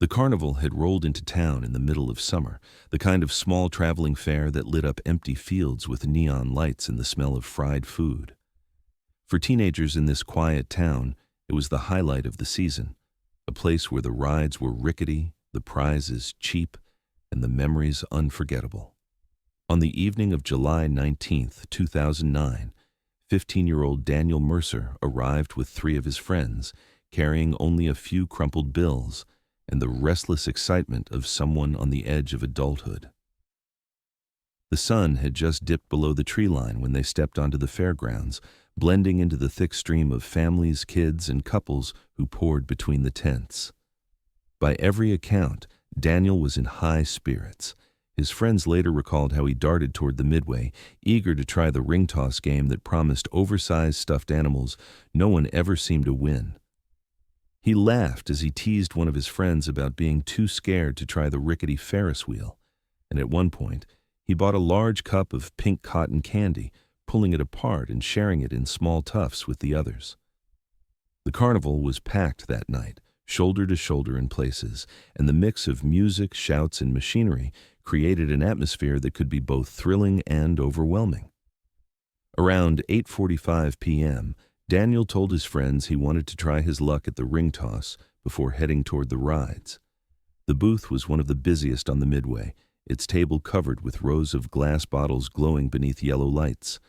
The carnival had rolled into town in the middle of summer, the kind of small traveling fair that lit up empty fields with neon lights and the smell of fried food. For teenagers in this quiet town, it was the highlight of the season, a place where the rides were rickety, the prizes cheap, and the memories unforgettable. On the evening of July 19th, 2009, 15-year-old Daniel Mercer arrived with three of his friends, carrying only a few crumpled bills and the restless excitement of someone on the edge of adulthood. The sun had just dipped below the tree line when they stepped onto the fairgrounds, blending into the thick stream of families, kids, and couples who poured between the tents. By every account, Daniel was in high spirits. His friends later recalled how he darted toward the midway, eager to try the ring toss game that promised oversized stuffed animals no one ever seemed to win. He laughed as he teased one of his friends about being too scared to try the rickety Ferris wheel, and at one point, he bought a large cup of pink cotton candy, pulling it apart and sharing it in small tufts with the others. The carnival was packed that night, shoulder to shoulder in places, and the mix of music, shouts, and machinery created an atmosphere that could be both thrilling and overwhelming. Around 8:45 p.m., Daniel told his friends he wanted to try his luck at the ring toss before heading toward the rides. The booth was one of the busiest on the midway, its table covered with rows of glass bottles glowing beneath yellow lights.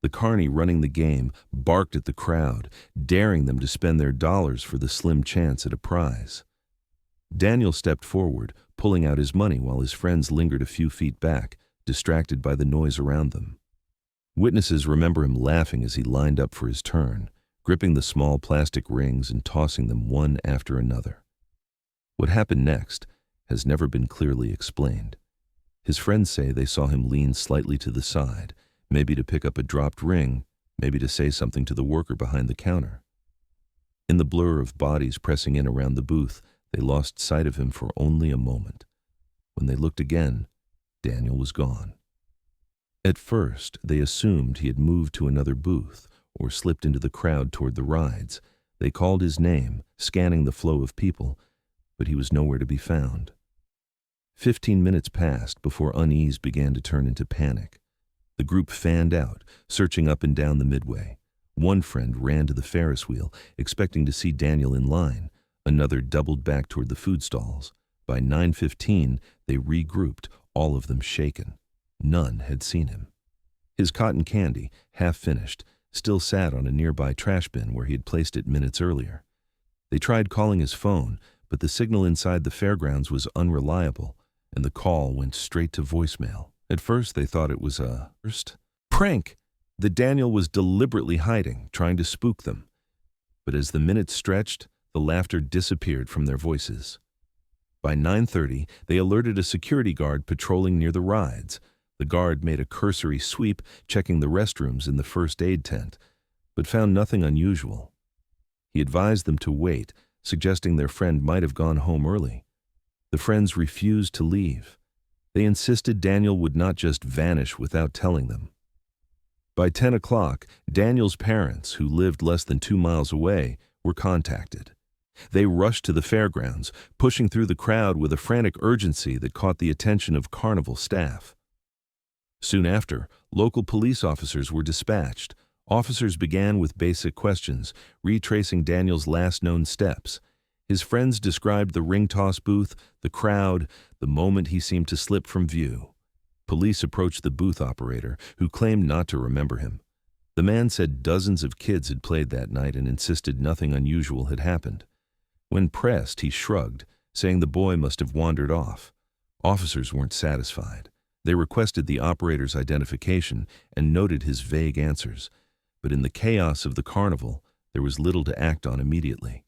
The carny running the game barked at the crowd, daring them to spend their dollars for the slim chance at a prize. Daniel stepped forward, pulling out his money while his friends lingered a few feet back, distracted by the noise around them. Witnesses remember him laughing as he lined up for his turn, gripping the small plastic rings and tossing them one after another. What happened next has never been clearly explained. His friends say they saw him lean slightly to the side, maybe to pick up a dropped ring, maybe to say something to the worker behind the counter. In the blur of bodies pressing in around the booth, they lost sight of him for only a moment. When they looked again, Daniel was gone. At first, they assumed he had moved to another booth or slipped into the crowd toward the rides. They called his name, scanning the flow of people, but he was nowhere to be found. 15 minutes passed before unease began to turn into panic. The group fanned out, searching up and down the midway. One friend ran to the Ferris wheel, expecting to see Daniel in line. Another doubled back toward the food stalls. By 9:15, they regrouped, all of them shaken. None had seen him. His cotton candy, half finished, still sat on a nearby trash bin where he had placed it minutes earlier. They tried calling his phone, but the signal inside the fairgrounds was unreliable, and the call went straight to voicemail. At first, they thought it was a prank that Daniel was deliberately hiding, trying to spook them. But as the minutes stretched, the laughter disappeared from their voices. By 9:30, they alerted a security guard patrolling near the rides. The guard made a cursory sweep, checking the restrooms in the first aid tent, but found nothing unusual. He advised them to wait, suggesting their friend might have gone home early. The friends refused to leave. They insisted Daniel would not just vanish without telling them. By 10 o'clock, Daniel's parents, who lived less than 2 miles away, were contacted. They rushed to the fairgrounds, pushing through the crowd with a frantic urgency that caught the attention of carnival staff. Soon after, local police officers were dispatched. Officers began with basic questions, retracing Daniel's last known steps. His friends described the ring toss booth, the crowd, the moment he seemed to slip from view. Police approached the booth operator, who claimed not to remember him. The man said dozens of kids had played that night and insisted nothing unusual had happened. When pressed, he shrugged, saying the boy must have wandered off. Officers weren't satisfied. They requested the operator's identification and noted his vague answers. But in the chaos of the carnival, there was little to act on immediately.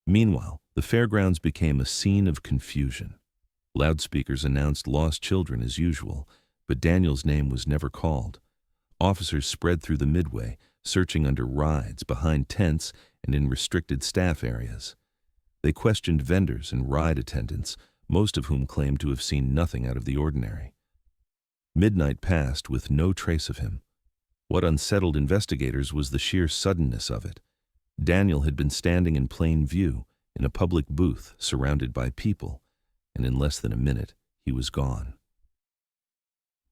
Meanwhile, the fairgrounds became a scene of confusion. Loudspeakers announced lost children as usual, but Daniel's name was never called. Officers spread through the midway, searching under rides, behind tents, and in restricted staff areas. They questioned vendors and ride attendants, most of whom claimed to have seen nothing out of the ordinary. Midnight passed with no trace of him. What unsettled investigators was the sheer suddenness of it. Daniel had been standing in plain view, in a public booth surrounded by people, and in less than a minute, he was gone.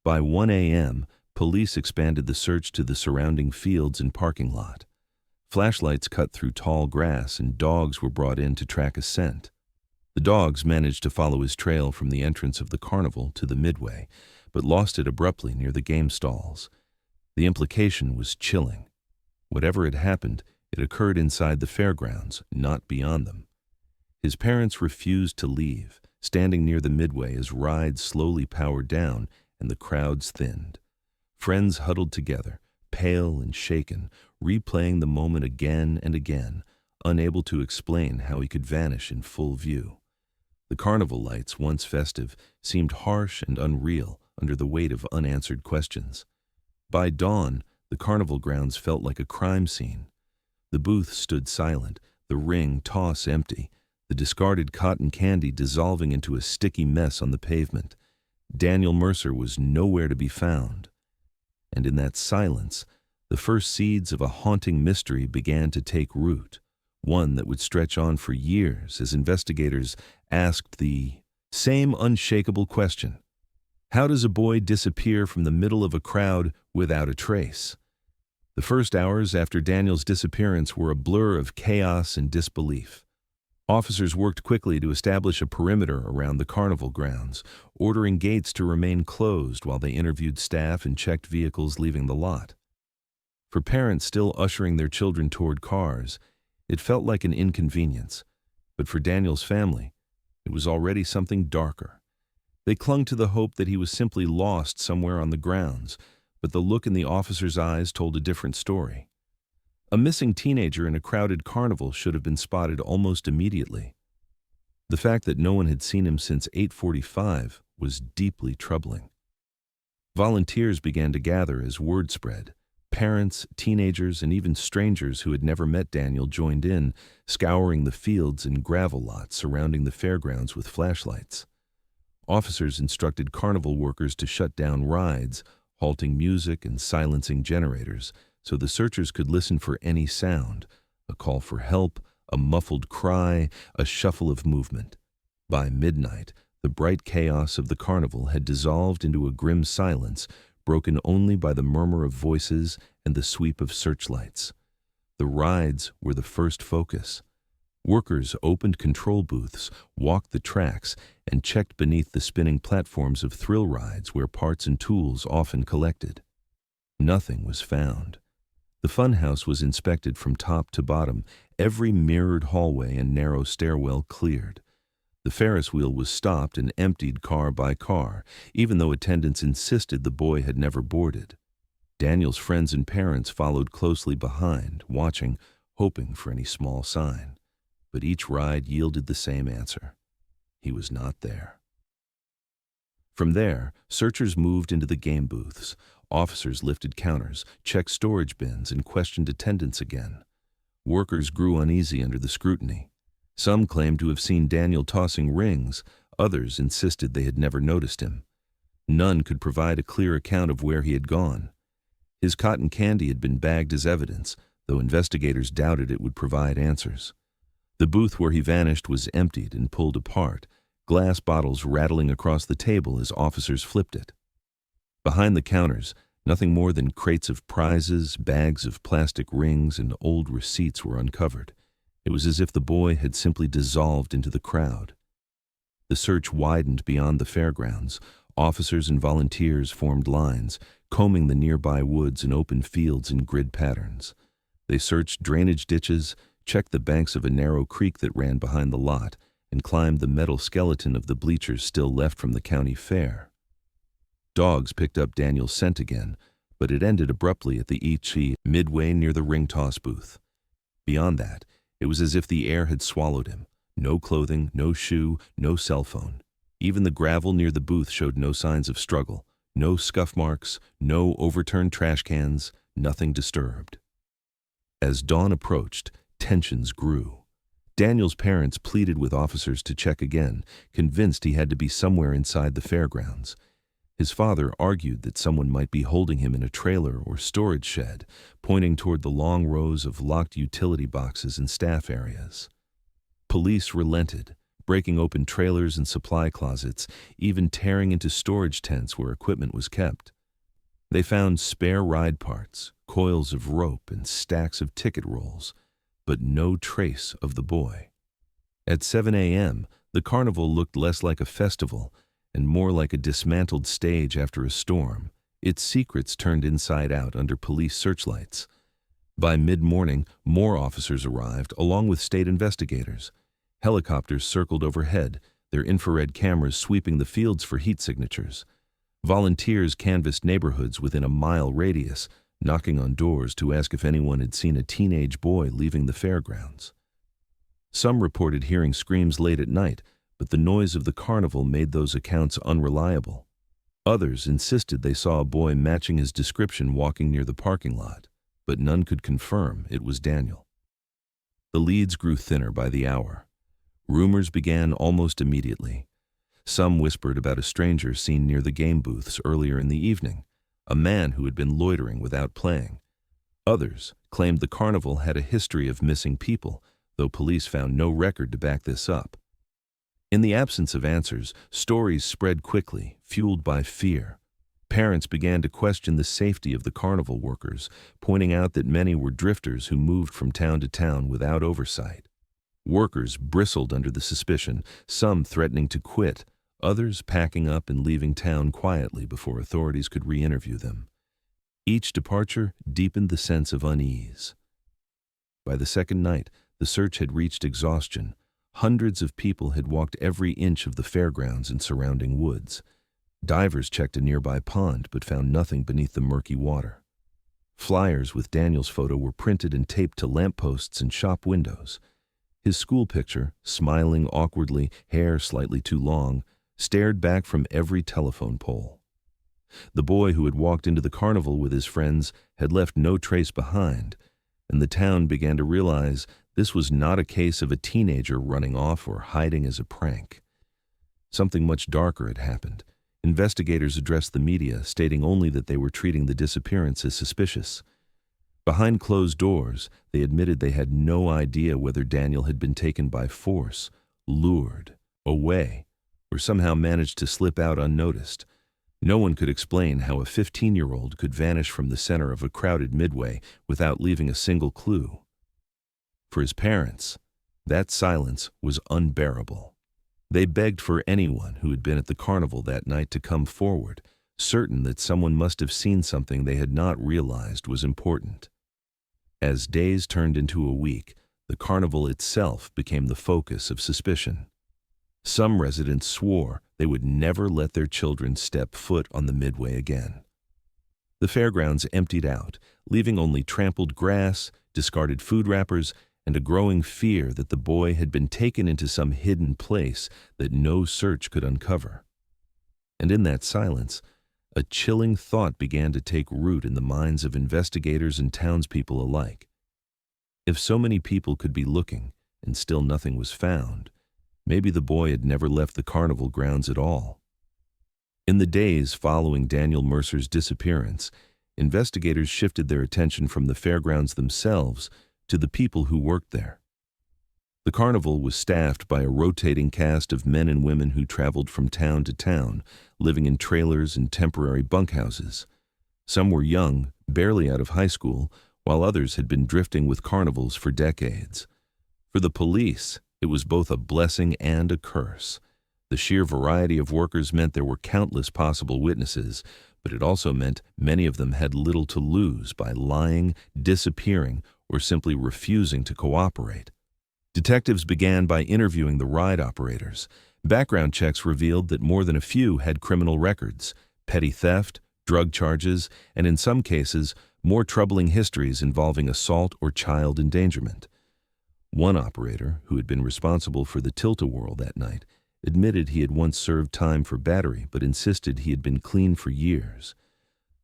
By 1 a.m., police expanded the search to the surrounding fields and parking lot. Flashlights cut through tall grass and dogs were brought in to track a scent. The dogs managed to follow his trail from the entrance of the carnival to the midway, but lost it abruptly near the game stalls. The implication was chilling. Whatever had happened, it occurred inside the fairgrounds, not beyond them. His parents refused to leave, standing near the midway as rides slowly powered down and the crowds thinned. Friends huddled together, pale and shaken, replaying the moment again and again, unable to explain how he could vanish in full view. The carnival lights, once festive, seemed harsh and unreal under the weight of unanswered questions. By dawn, the carnival grounds felt like a crime scene. The booth stood silent, the ring toss empty, the discarded cotton candy dissolving into a sticky mess on the pavement. Daniel Mercer was nowhere to be found. And in that silence, the first seeds of a haunting mystery began to take root, one that would stretch on for years as investigators asked the same unshakable question. How does a boy disappear from the middle of a crowd without a trace? The first hours after Daniel's disappearance were a blur of chaos and disbelief. Officers worked quickly to establish a perimeter around the carnival grounds, ordering gates to remain closed while they interviewed staff and checked vehicles leaving the lot. For parents still ushering their children toward cars, it felt like an inconvenience, but for Daniel's family, it was already something darker. They clung to the hope that he was simply lost somewhere on the grounds, but the look in the officer's eyes told a different story. A missing teenager in a crowded carnival should have been spotted almost immediately. The fact that no one had seen him since 8:45 was deeply troubling. Volunteers began to gather as word spread. Parents, teenagers, and even strangers who had never met Daniel joined in, scouring the fields and gravel lots surrounding the fairgrounds with flashlights. Officers instructed carnival workers to shut down rides, halting music and silencing generators, so the searchers could listen for any sound, a call for help, a muffled cry, a shuffle of movement. By midnight, the bright chaos of the carnival had dissolved into a grim silence, broken only by the murmur of voices and the sweep of searchlights. The rides were the first focus. Workers opened control booths, walked the tracks, and checked beneath the spinning platforms of thrill rides where parts and tools often collected. Nothing was found. The funhouse was inspected from top to bottom, every mirrored hallway and narrow stairwell cleared. The Ferris wheel was stopped and emptied car by car, even though attendants insisted the boy had never boarded. Daniel's friends and parents followed closely behind, watching, hoping for any small sign. But each ride yielded the same answer. He was not there. From there, searchers moved into the game booths. Officers lifted counters, checked storage bins, and questioned attendants again. Workers grew uneasy under the scrutiny. Some claimed to have seen Daniel tossing rings, others insisted they had never noticed him. None could provide a clear account of where he had gone. His cotton candy had been bagged as evidence, though investigators doubted it would provide answers. The booth where he vanished was emptied and pulled apart, glass bottles rattling across the table as officers flipped it. Behind the counters, nothing more than crates of prizes, bags of plastic rings, and old receipts were uncovered. It was as if the boy had simply dissolved into the crowd. The search widened beyond the fairgrounds. Officers and volunteers formed lines, combing the nearby woods and open fields in grid patterns. They searched drainage ditches, checked the banks of a narrow creek that ran behind the lot, and climbed the metal skeleton of the bleachers still left from the county fair. Dogs picked up Daniel's scent again, but it ended abruptly at the E.T. midway near the ring toss booth. Beyond that, it was as if the air had swallowed him. No clothing, no shoe, no cell phone. Even the gravel near the booth showed no signs of struggle. No scuff marks, no overturned trash cans, nothing disturbed. As dawn approached, tensions grew. Daniel's parents pleaded with officers to check again, convinced he had to be somewhere inside the fairgrounds. His father argued that someone might be holding him in a trailer or storage shed, pointing toward the long rows of locked utility boxes and staff areas. Police relented, breaking open trailers and supply closets, even tearing into storage tents where equipment was kept. They found spare ride parts, coils of rope, and stacks of ticket rolls, but no trace of the boy. At 7 a.m., the carnival looked less like a festival and more like a dismantled stage after a storm, its secrets turned inside out under police searchlights. By mid-morning, more officers arrived, along with state investigators. Helicopters circled overhead, their infrared cameras sweeping the fields for heat signatures. Volunteers canvassed neighborhoods within a mile radius, knocking on doors to ask if anyone had seen a teenage boy leaving the fairgrounds. Some reported hearing screams late at night, but the noise of the carnival made those accounts unreliable. Others insisted they saw a boy matching his description walking near the parking lot, but none could confirm it was Daniel. The leads grew thinner by the hour. Rumors began almost immediately. Some whispered about a stranger seen near the game booths earlier in the evening, a man who had been loitering without playing. Others claimed the carnival had a history of missing people, though police found no record to back this up. In the absence of answers, stories spread quickly, fueled by fear. Parents began to question the safety of the carnival workers, pointing out that many were drifters who moved from town to town without oversight. Workers bristled under the suspicion, some threatening to quit, others packing up and leaving town quietly before authorities could re-interview them. Each departure deepened the sense of unease. By the second night, the search had reached exhaustion. Hundreds of people had walked every inch of the fairgrounds and surrounding woods. Divers checked a nearby pond but found nothing beneath the murky water. Flyers with Daniel's photo were printed and taped to lampposts and shop windows. His school picture, smiling awkwardly, hair slightly too long, stared back from every telephone pole. The boy who had walked into the carnival with his friends had left no trace behind, and the town began to realize this was not a case of a teenager running off or hiding as a prank. Something much darker had happened. Investigators addressed the media, stating only that they were treating the disappearance as suspicious. Behind closed doors, they admitted they had no idea whether Daniel had been taken by force, lured, away, or somehow managed to slip out unnoticed. No one could explain how a 15-year-old could vanish from the center of a crowded midway without leaving a single clue. For his parents, that silence was unbearable. They begged for anyone who had been at the carnival that night to come forward, certain that someone must have seen something they had not realized was important. As days turned into a week, the carnival itself became the focus of suspicion. Some residents swore they would never let their children step foot on the midway again. The fairgrounds emptied out, leaving only trampled grass, discarded food wrappers, and a growing fear that the boy had been taken into some hidden place that no search could uncover. And in that silence, a chilling thought began to take root in the minds of investigators and townspeople alike. If so many people could be looking and still nothing was found, maybe the boy had never left the carnival grounds at all. In the days following Daniel Mercer's disappearance, investigators shifted their attention from the fairgrounds themselves to the people who worked there. The carnival was staffed by a rotating cast of men and women who traveled from town to town, living in trailers and temporary bunkhouses. Some were young, barely out of high school, while others had been drifting with carnivals for decades. For the police, it was both a blessing and a curse. The sheer variety of workers meant there were countless possible witnesses, but it also meant many of them had little to lose by lying, disappearing, or simply refusing to cooperate. Detectives began by interviewing the ride operators. Background checks revealed that more than a few had criminal records, petty theft, drug charges, and in some cases, more troubling histories involving assault or child endangerment. One operator, who had been responsible for the tilt-a-whirl that night, admitted he had once served time for battery but insisted he had been clean for years.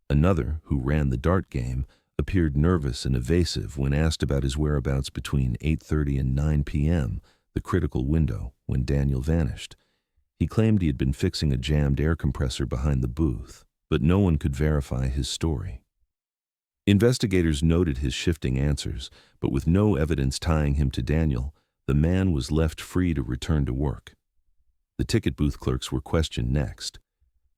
Another, who ran the dart game, appeared nervous and evasive when asked about his whereabouts between 8:30 and 9 p.m., the critical window when Daniel vanished. He claimed he had been fixing a jammed air compressor behind the booth, but no one could verify his story. Investigators noted his shifting answers, but with no evidence tying him to Daniel, the man was left free to return to work. The ticket booth clerks were questioned next.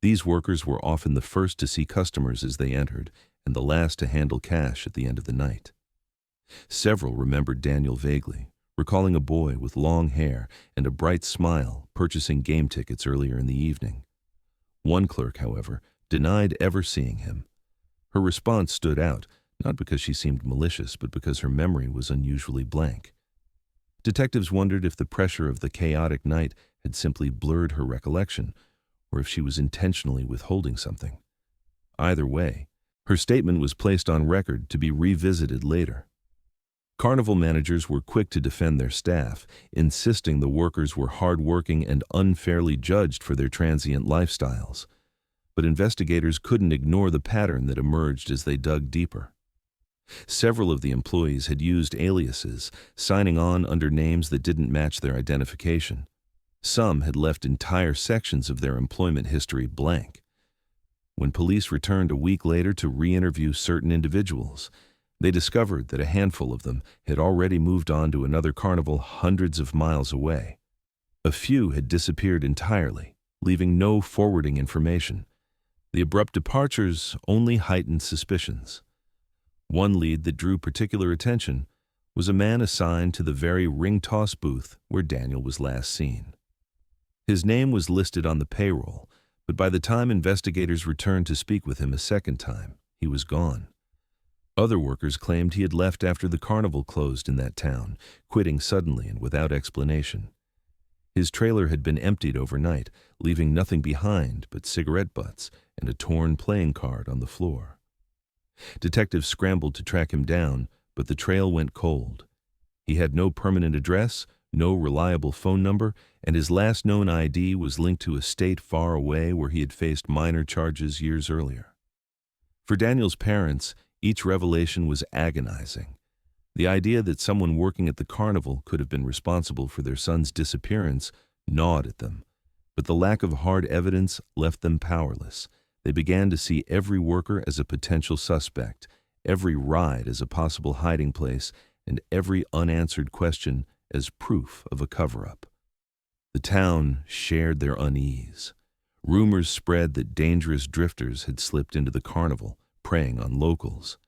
These workers were often the first to see customers as they entered and the last to handle cash at the end of the night. Several remembered Daniel vaguely, recalling a boy with long hair and a bright smile purchasing game tickets earlier in the evening. One clerk, however, denied ever seeing him. Her response stood out, not because she seemed malicious, but because her memory was unusually blank. Detectives wondered if the pressure of the chaotic night had simply blurred her recollection, or if she was intentionally withholding something. Either way, her statement was placed on record to be revisited later. Carnival managers were quick to defend their staff, insisting the workers were hardworking and unfairly judged for their transient lifestyles. But investigators couldn't ignore the pattern that emerged as they dug deeper. Several of the employees had used aliases, signing on under names that didn't match their identification. Some had left entire sections of their employment history blank. When police returned a week later to re-interview certain individuals, they discovered that a handful of them had already moved on to another carnival hundreds of miles away. A few had disappeared entirely, leaving no forwarding information. The abrupt departures only heightened suspicions. One lead that drew particular attention was a man assigned to the very ring toss booth where Daniel was last seen. His name was listed on the payroll, but by the time investigators returned to speak with him a second time, he was gone. Other workers claimed he had left after the carnival closed in that town, quitting suddenly and without explanation. His trailer had been emptied overnight, leaving nothing behind but cigarette butts and a torn playing card on the floor. Detectives scrambled to track him down, but the trail went cold. He had no permanent address, no reliable phone number, and his last known ID was linked to a state far away where he had faced minor charges years earlier. For Daniel's parents, each revelation was agonizing. The idea that someone working at the carnival could have been responsible for their son's disappearance gnawed at them, but the lack of hard evidence left them powerless. They began to see every worker as a potential suspect, every ride as a possible hiding place, and every unanswered question as proof of a cover-up. The town shared their unease. Rumors spread that dangerous drifters had slipped into the carnival, preying on locals.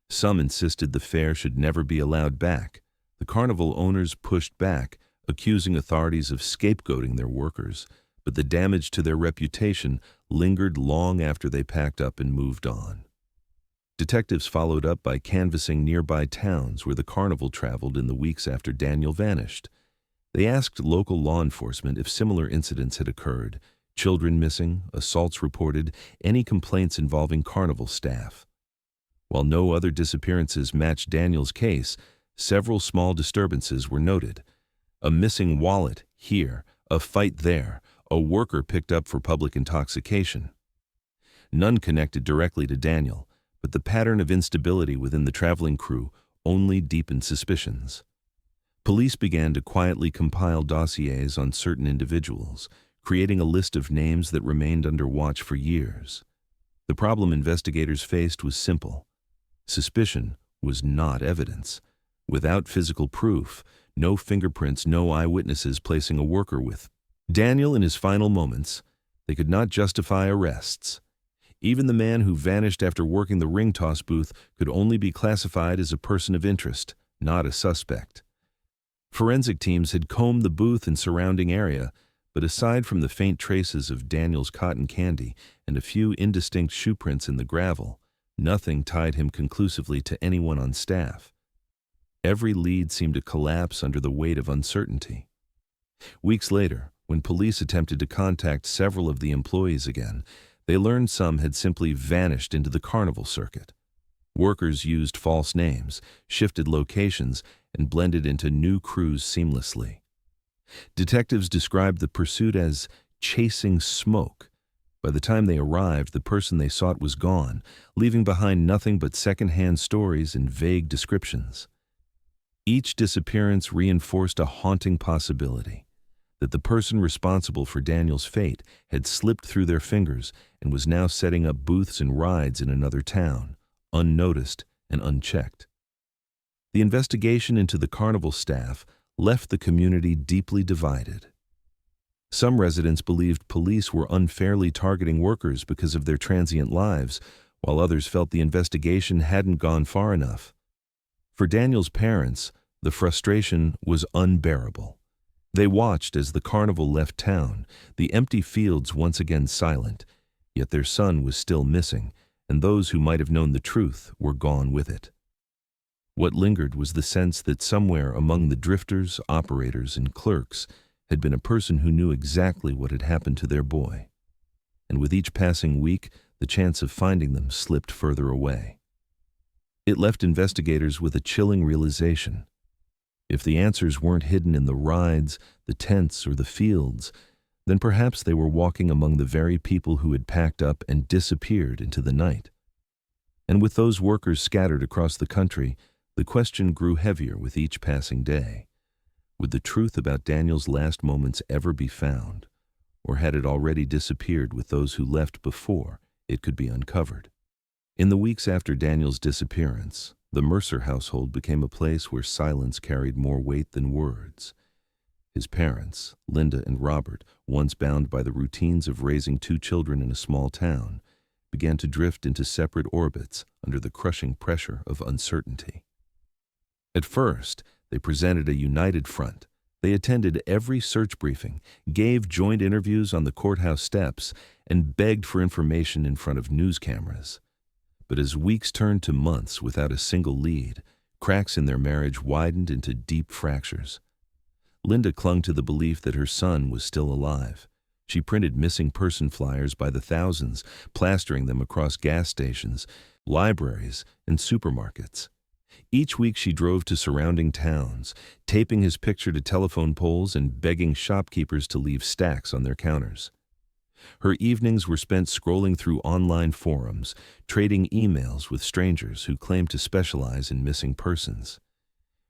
Some insisted the fair should never be allowed back. The carnival owners pushed back, accusing authorities of scapegoating their workers, but the damage to their reputation lingered long after they packed up and moved on. Detectives followed up by canvassing nearby towns where the carnival traveled in the weeks after Daniel vanished. They asked local law enforcement if similar incidents had occurred: children missing, assaults reported, any complaints involving carnival staff. While no other disappearances matched Daniel's case, several small disturbances were noted. A missing wallet here, a fight there, a worker picked up for public intoxication. None connected directly to Daniel, but the pattern of instability within the traveling crew only deepened suspicions. Police began to quietly compile dossiers on certain individuals, creating a list of names that remained under watch for years. The problem investigators faced was simple. Suspicion was not evidence. Without physical proof, no fingerprints, no eyewitnesses placing a worker with Daniel in his final moments, they could not justify arrests. Even the man who vanished after working the ring toss booth could only be classified as a person of interest, not a suspect. Forensic teams had combed the booth and surrounding area, but aside from the faint traces of Daniel's cotton candy and a few indistinct shoe prints in the gravel, nothing tied him conclusively to anyone on staff. Every lead seemed to collapse under the weight of uncertainty. Weeks later, when police attempted to contact several of the employees again, they learned some had simply vanished into the carnival circuit. Workers used false names, shifted locations, and blended into new crews seamlessly. Detectives described the pursuit as chasing smoke. By the time they arrived, the person they sought was gone, leaving behind nothing but second-hand stories and vague descriptions. Each disappearance reinforced a haunting possibility: that the person responsible for Daniel's fate had slipped through their fingers and was now setting up booths and rides in another town, unnoticed and unchecked. The investigation into the carnival staff left the community deeply divided. Some residents believed police were unfairly targeting workers because of their transient lives, while others felt the investigation hadn't gone far enough. For Daniel's parents, the frustration was unbearable. They watched as the carnival left town, the empty fields once again silent, yet their son was still missing, and those who might have known the truth were gone with it. What lingered was the sense that somewhere among the drifters, operators, and clerks had been a person who knew exactly what had happened to their boy. And with each passing week, the chance of finding them slipped further away. It left investigators with a chilling realization. If the answers weren't hidden in the rides, the tents, or the fields, then perhaps they were walking among the very people who had packed up and disappeared into the night. And with those workers scattered across the country, the question grew heavier with each passing day. Would the truth about Daniel's last moments ever be found, or had it already disappeared with those who left before it could be uncovered? In the weeks after Daniel's disappearance, the Mercer household became a place where silence carried more weight than words. His parents, Linda and Robert, once bound by the routines of raising 2 children in a small town, began to drift into separate orbits under the crushing pressure of uncertainty. At first, they presented a united front. They attended every search briefing, gave joint interviews on the courthouse steps, and begged for information in front of news cameras. But as weeks turned to months without a single lead, cracks in their marriage widened into deep fractures. Linda clung to the belief that her son was still alive. She printed missing person flyers by the thousands, plastering them across gas stations, libraries, and supermarkets. Each week she drove to surrounding towns, taping his picture to telephone poles and begging shopkeepers to leave stacks on their counters. Her evenings were spent scrolling through online forums, trading emails with strangers who claimed to specialize in missing persons.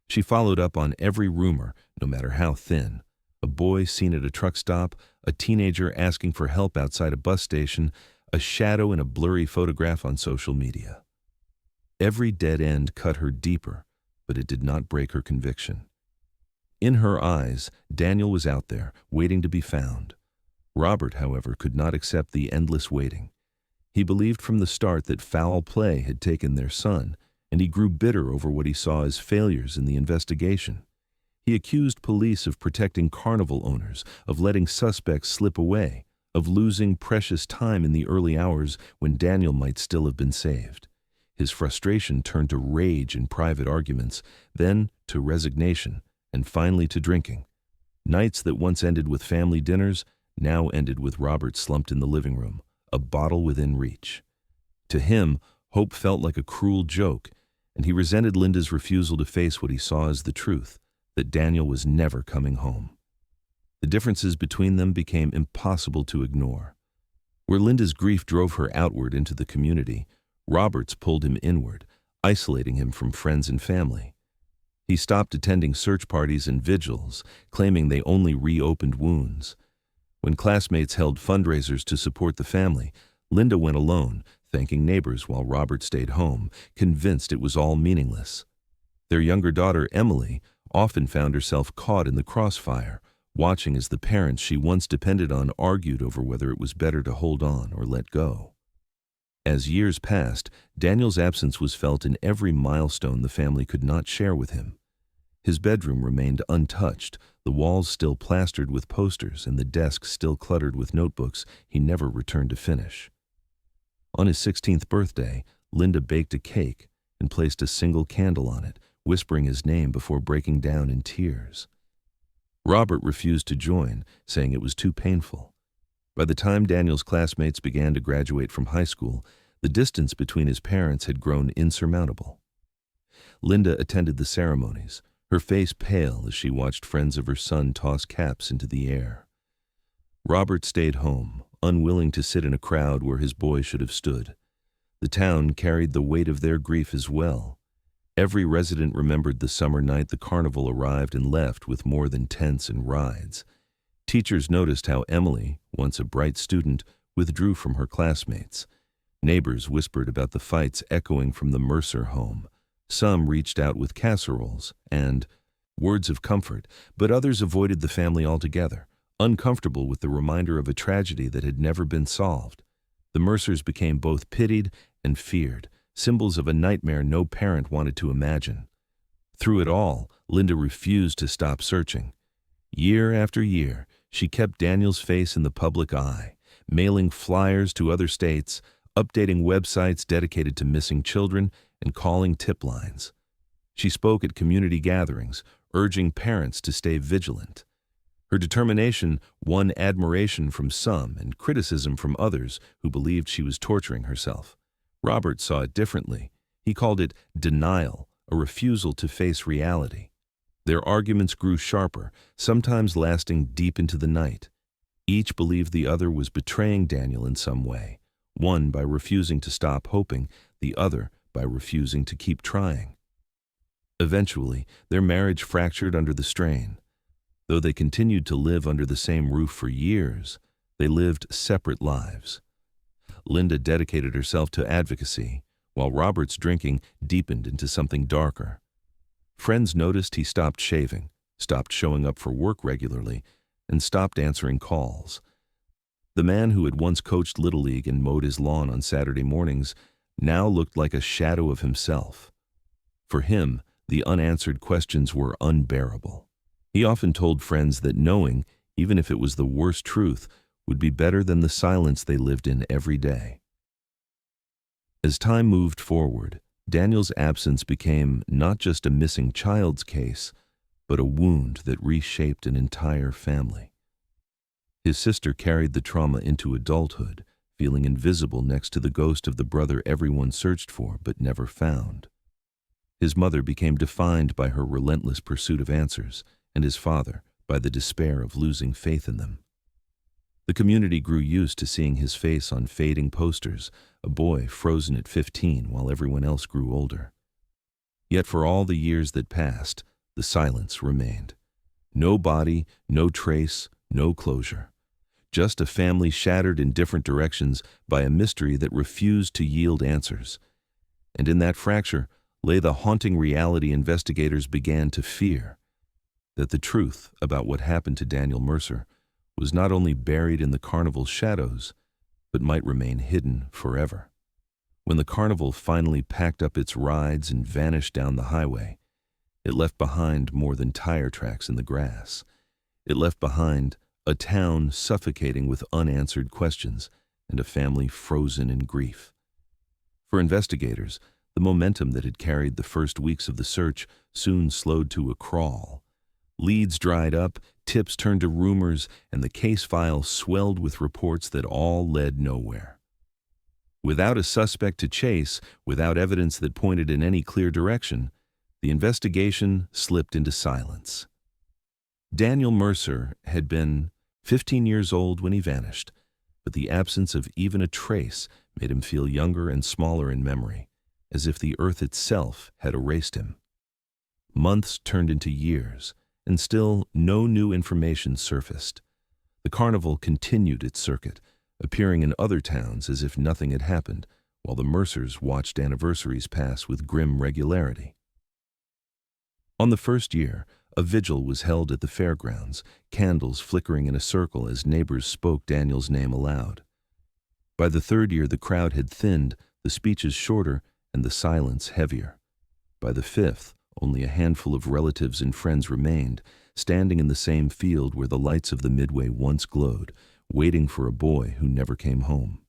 She followed up on every rumor, no matter how thin. A boy seen at a truck stop, a teenager asking for help outside a bus station, a shadow in a blurry photograph on social media. Every dead end cut her deeper, but it did not break her conviction. In her eyes, Daniel was out there, waiting to be found. Robert, however, could not accept the endless waiting. He believed from the start that foul play had taken their son, and he grew bitter over what he saw as failures in the investigation. He accused police of protecting carnival owners, of letting suspects slip away, of losing precious time in the early hours when Daniel might still have been saved. His frustration turned to rage in private arguments, then to resignation, and finally to drinking. Nights that once ended with family dinners now ended with Robert slumped in the living room, a bottle within reach. To him, hope felt like a cruel joke, and he resented Linda's refusal to face what he saw as the truth, that Daniel was never coming home. The differences between them became impossible to ignore. Where Linda's grief drove her outward into the community, Robert's pulled him inward, isolating him from friends and family. He stopped attending search parties and vigils, claiming they only reopened wounds. When classmates held fundraisers to support the family, Linda went alone, thanking neighbors while Robert stayed home, convinced it was all meaningless. Their younger daughter, Emily, often found herself caught in the crossfire, watching as the parents she once depended on argued over whether it was better to hold on or let go. As years passed, Daniel's absence was felt in every milestone the family could not share with him. His bedroom remained untouched, the walls still plastered with posters and the desk still cluttered with notebooks he never returned to finish. On his 16th birthday, Linda baked a cake and placed a single candle on it, whispering his name before breaking down in tears. Robert refused to join, saying it was too painful. By the time Daniel's classmates began to graduate from high school, the distance between his parents had grown insurmountable. Linda attended the ceremonies, her face pale as she watched friends of her son toss caps into the air. Robert stayed home, unwilling to sit in a crowd where his boy should have stood. The town carried the weight of their grief as well. Every resident remembered the summer night the carnival arrived and left with more than tents and rides. Teachers noticed how Emily, once a bright student, withdrew from her classmates. Neighbors whispered about the fights echoing from the Mercer home. Some reached out with casseroles, and words of comfort, but others avoided the family altogether, uncomfortable with the reminder of a tragedy that had never been solved. The Mercers became both pitied and feared, symbols of a nightmare no parent wanted to imagine. Through it all, Linda refused to stop searching. Year after year, she kept Daniel's face in the public eye, mailing flyers to other states, updating websites dedicated to missing children, and calling tip lines. She spoke at community gatherings, urging parents to stay vigilant. Her determination won admiration from some and criticism from others who believed she was torturing herself. Robert saw it differently. He called it denial, a refusal to face reality. Their arguments grew sharper, sometimes lasting deep into the night. Each believed the other was betraying Daniel in some way, one by refusing to stop hoping, the other by refusing to keep trying. Eventually, their marriage fractured under the strain. Though they continued to live under the same roof for years, they lived separate lives. Linda dedicated herself to advocacy, while Robert's drinking deepened into something darker. Friends noticed he stopped shaving, stopped showing up for work regularly, and stopped answering calls. The man who had once coached Little League and mowed his lawn on Saturday mornings now looked like a shadow of himself. For him, the unanswered questions were unbearable. He often told friends that knowing, even if it was the worst truth, would be better than the silence they lived in every day. As time moved forward, Daniel's absence became not just a missing child's case, but a wound that reshaped an entire family. His sister carried the trauma into adulthood, feeling invisible next to the ghost of the brother everyone searched for but never found. His mother became defined by her relentless pursuit of answers, and his father by the despair of losing faith in them. The community grew used to seeing his face on fading posters, a boy frozen at 15 while everyone else grew older. Yet for all the years that passed, the silence remained. No body, no trace, no closure. Just a family shattered in different directions by a mystery that refused to yield answers. And in that fracture lay the haunting reality investigators began to fear, that the truth about what happened to Daniel Mercer was not only buried in the Carnival's shadows, but might remain hidden forever. When the Carnival finally packed up its rides and vanished down the highway, it left behind more than tire tracks in the grass. It left behind a town suffocating with unanswered questions and a family frozen in grief. For investigators, the momentum that had carried the first weeks of the search soon slowed to a crawl. Leads dried up, tips turned to rumors, and the case file swelled with reports that all led nowhere. Without a suspect to chase, without evidence that pointed in any clear direction, the investigation slipped into silence. Daniel Mercer had been 15 years old when he vanished, but the absence of even a trace made him feel younger and smaller in memory, as if the earth itself had erased him. Months turned into years, and still no new information surfaced. The Carnival continued its circuit, appearing in other towns as if nothing had happened, while the Mercers watched anniversaries pass with grim regularity. On the first year, a vigil was held at the fairgrounds, candles flickering in a circle as neighbors spoke Daniel's name aloud. By the third year, the crowd had thinned, the speeches shorter, and the silence heavier. By the fifth, only a handful of relatives and friends remained, standing in the same field where the lights of the Midway once glowed, waiting for a boy who never came home.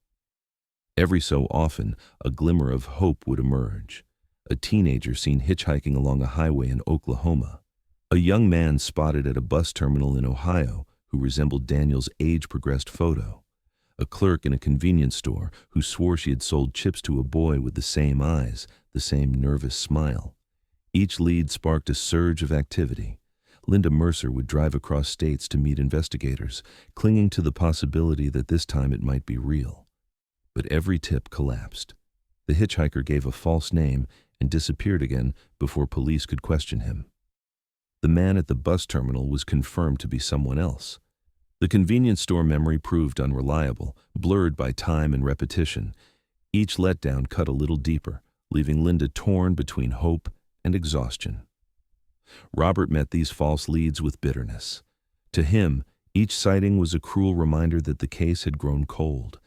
Every so often, a glimmer of hope would emerge. A teenager seen hitchhiking along a highway in Oklahoma. A young man spotted at a bus terminal in Ohio who resembled Daniel's age-progressed photo. A clerk in a convenience store who swore she had sold chips to a boy with the same eyes, the same nervous smile. Each lead sparked a surge of activity. Linda Mercer would drive across states to meet investigators, clinging to the possibility that this time it might be real. But every tip collapsed. The hitchhiker gave a false name and disappeared again before police could question him. The man at the bus terminal was confirmed to be someone else. The convenience store memory proved unreliable, blurred by time and repetition. Each letdown cut a little deeper, leaving Linda torn between hope and exhaustion. Robert met these false leads with bitterness. To him, each sighting was a cruel reminder that the case had grown cold.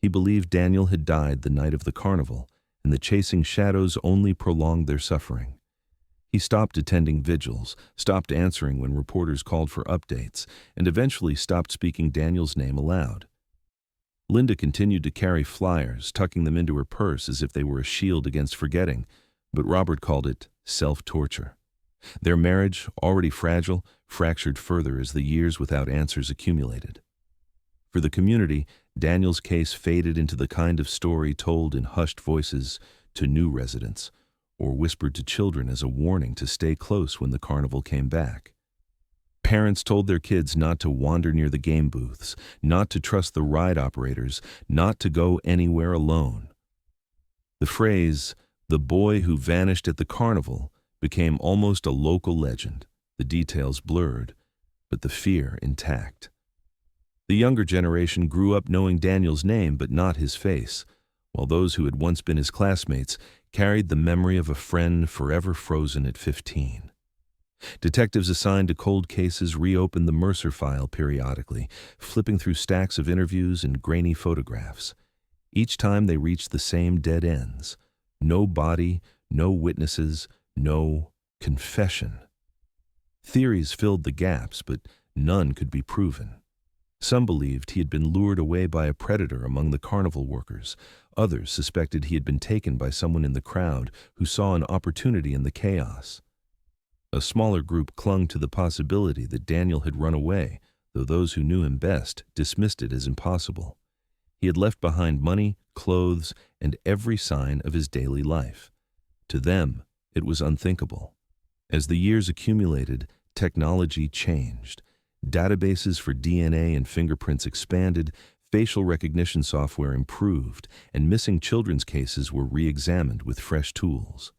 He believed Daniel had died the night of the carnival, and the chasing shadows only prolonged their suffering. He stopped attending vigils, stopped answering when reporters called for updates, and eventually stopped speaking Daniel's name aloud. Linda continued to carry flyers, tucking them into her purse as if they were a shield against forgetting, but Robert called it self-torture. Their marriage, already fragile, fractured further as the years without answers accumulated. For the community, Daniel's case faded into the kind of story told in hushed voices to new residents, or whispered to children as a warning to stay close when the carnival came back. Parents told their kids not to wander near the game booths, not to trust the ride operators, not to go anywhere alone. The phrase, "the boy who vanished at the carnival," became almost a local legend, the details blurred, but the fear intact. The younger generation grew up knowing Daniel's name but not his face, while those who had once been his classmates carried the memory of a friend forever frozen at 15. Detectives assigned to cold cases reopened the Mercer file periodically, flipping through stacks of interviews and grainy photographs. Each time they reached the same dead ends. No body, no witnesses, no confession. Theories filled the gaps, but none could be proven. Some believed he had been lured away by a predator among the carnival workers. Others suspected he had been taken by someone in the crowd who saw an opportunity in the chaos. A smaller group clung to the possibility that Daniel had run away, though those who knew him best dismissed it as impossible. He had left behind money, clothes, and every sign of his daily life. To them, it was unthinkable. As the years accumulated, technology changed. Databases for DNA and fingerprints expanded, facial recognition software improved, and missing children's cases were re-examined with fresh tools.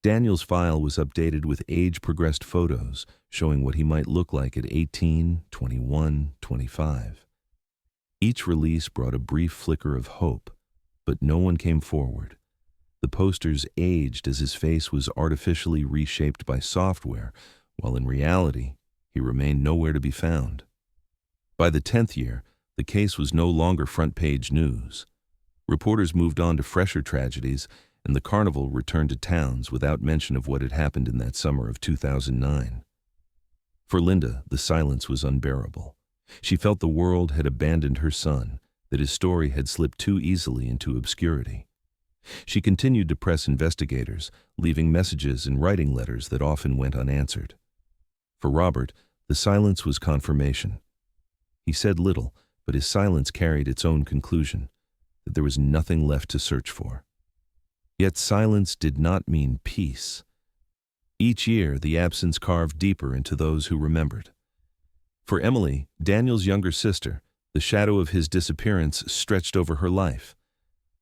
Daniel's file was updated with age-progressed photos, showing what he might look like at 18, 21, 25. Each release brought a brief flicker of hope, but no one came forward. The posters aged as his face was artificially reshaped by software, while in reality, he remained nowhere to be found. By the 10th year, the case was no longer front-page news. Reporters moved on to fresher tragedies, and the carnival returned to towns without mention of what had happened in that summer of 2009. For Linda, the silence was unbearable. She felt the world had abandoned her son, that his story had slipped too easily into obscurity. She continued to press investigators, leaving messages and writing letters that often went unanswered. For Robert, the silence was confirmation. He said little, but his silence carried its own conclusion, that there was nothing left to search for. Yet silence did not mean peace. Each year, the absence carved deeper into those who remembered. For Emily, Daniel's younger sister, the shadow of his disappearance stretched over her life.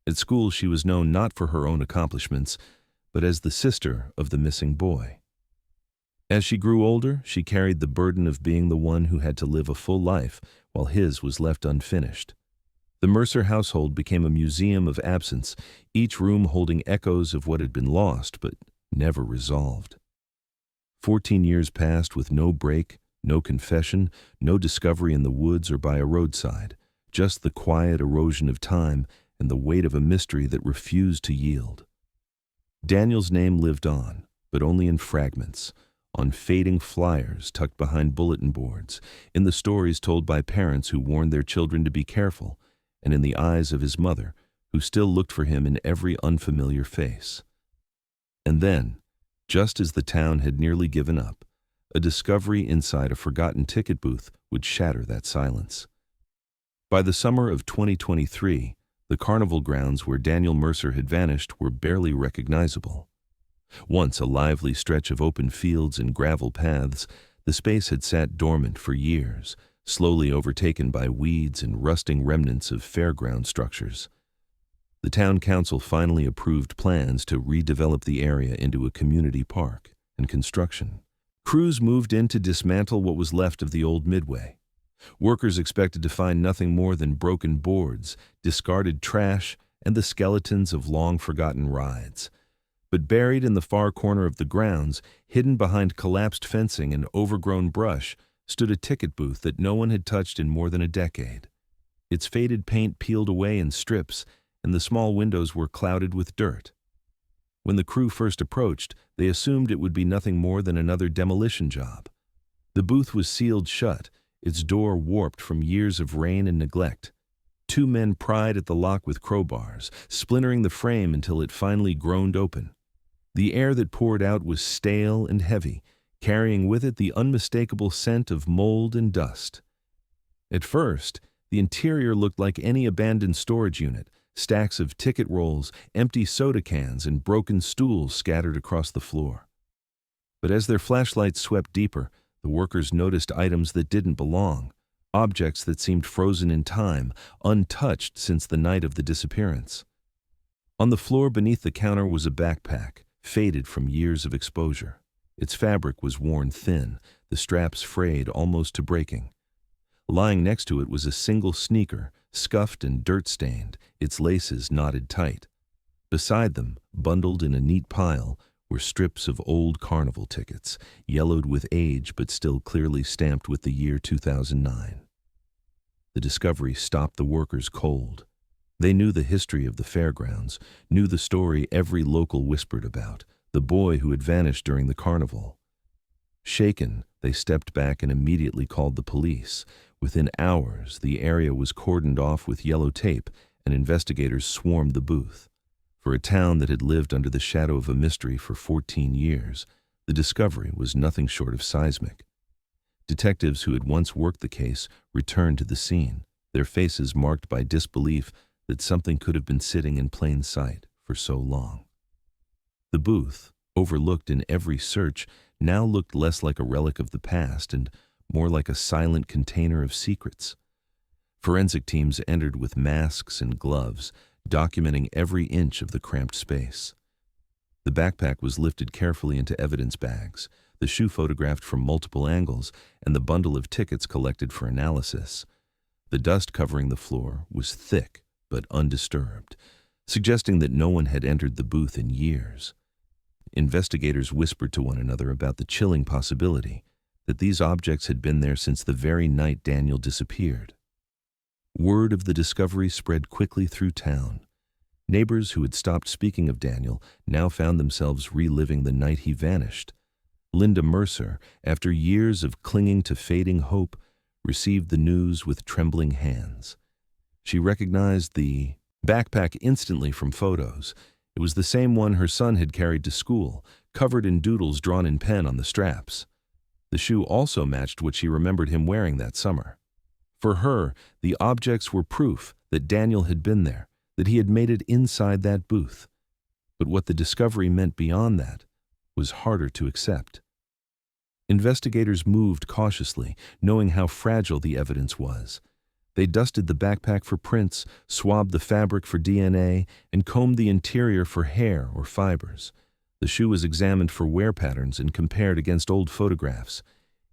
At school, she was known not for her own accomplishments, but as the sister of the missing boy. As she grew older, she carried the burden of being the one who had to live a full life, while his was left unfinished. The Mercer household became a museum of absence, each room holding echoes of what had been lost but never resolved. 14 years passed with no break, no confession, no discovery in the woods or by a roadside, just the quiet erosion of time and the weight of a mystery that refused to yield. Daniel's name lived on, but only in fragments, on fading flyers tucked behind bulletin boards, in the stories told by parents who warned their children to be careful, and in the eyes of his mother, who still looked for him in every unfamiliar face. And then, just as the town had nearly given up, a discovery inside a forgotten ticket booth would shatter that silence. By the summer of 2023, the carnival grounds where Daniel Mercer had vanished were barely recognizable. Once a lively stretch of open fields and gravel paths, the space had sat dormant for years, slowly overtaken by weeds and rusting remnants of fairground structures. The town council finally approved plans to redevelop the area into a community park and construction. Crews moved in to dismantle what was left of the old midway. Workers expected to find nothing more than broken boards, discarded trash, and the skeletons of long-forgotten rides. But buried in the far corner of the grounds, hidden behind collapsed fencing and overgrown brush, stood a ticket booth that no one had touched in more than a decade. Its faded paint peeled away in strips, and the small windows were clouded with dirt. When the crew first approached, they assumed it would be nothing more than another demolition job. The booth was sealed shut, its door warped from years of rain and neglect. Two men pried at the lock with crowbars, splintering the frame until it finally groaned open. The air that poured out was stale and heavy, carrying with it the unmistakable scent of mold and dust. At first, the interior looked like any abandoned storage unit, stacks of ticket rolls, empty soda cans, and broken stools scattered across the floor. But as their flashlights swept deeper, the workers noticed items that didn't belong, objects that seemed frozen in time, untouched since the night of the disappearance. On the floor beneath the counter was a backpack, faded from years of exposure. Its fabric was worn thin, the straps frayed almost to breaking. Lying next to it was a single sneaker, scuffed and dirt-stained, its laces knotted tight. Beside them, bundled in a neat pile, were strips of old Carnival tickets, yellowed with age but still clearly stamped with the year 2009. The discovery stopped the workers cold. They knew the history of the fairgrounds, knew the story every local whispered about, the boy who had vanished during the carnival. Shaken, they stepped back and immediately called the police. Within hours, the area was cordoned off with yellow tape, and investigators swarmed the booth. For a town that had lived under the shadow of a mystery for 14 years, the discovery was nothing short of seismic. Detectives who had once worked the case returned to the scene, their faces marked by disbelief that something could have been sitting in plain sight for so long. The booth, overlooked in every search, now looked less like a relic of the past and more like a silent container of secrets. Forensic teams entered with masks and gloves, documenting every inch of the cramped space. The backpack was lifted carefully into evidence bags, the shoe photographed from multiple angles, and the bundle of tickets collected for analysis. The dust covering the floor was thick but undisturbed, suggesting that no one had entered the booth in years. Investigators whispered to one another about the chilling possibility that these objects had been there since the very night Daniel disappeared. Word of the discovery spread quickly through town. Neighbors who had stopped speaking of Daniel now found themselves reliving the night he vanished. Linda Mercer, after years of clinging to fading hope, received the news with trembling hands. She recognized the backpack instantly from photos. It was the same one her son had carried to school, covered in doodles drawn in pen on the straps. The shoe also matched what she remembered him wearing that summer. For her, the objects were proof that Daniel had been there, that he had made it inside that booth. But what the discovery meant beyond that was harder to accept. Investigators moved cautiously, knowing how fragile the evidence was. They dusted the backpack for prints, swabbed the fabric for DNA, and combed the interior for hair or fibers. The shoe was examined for wear patterns and compared against old photographs.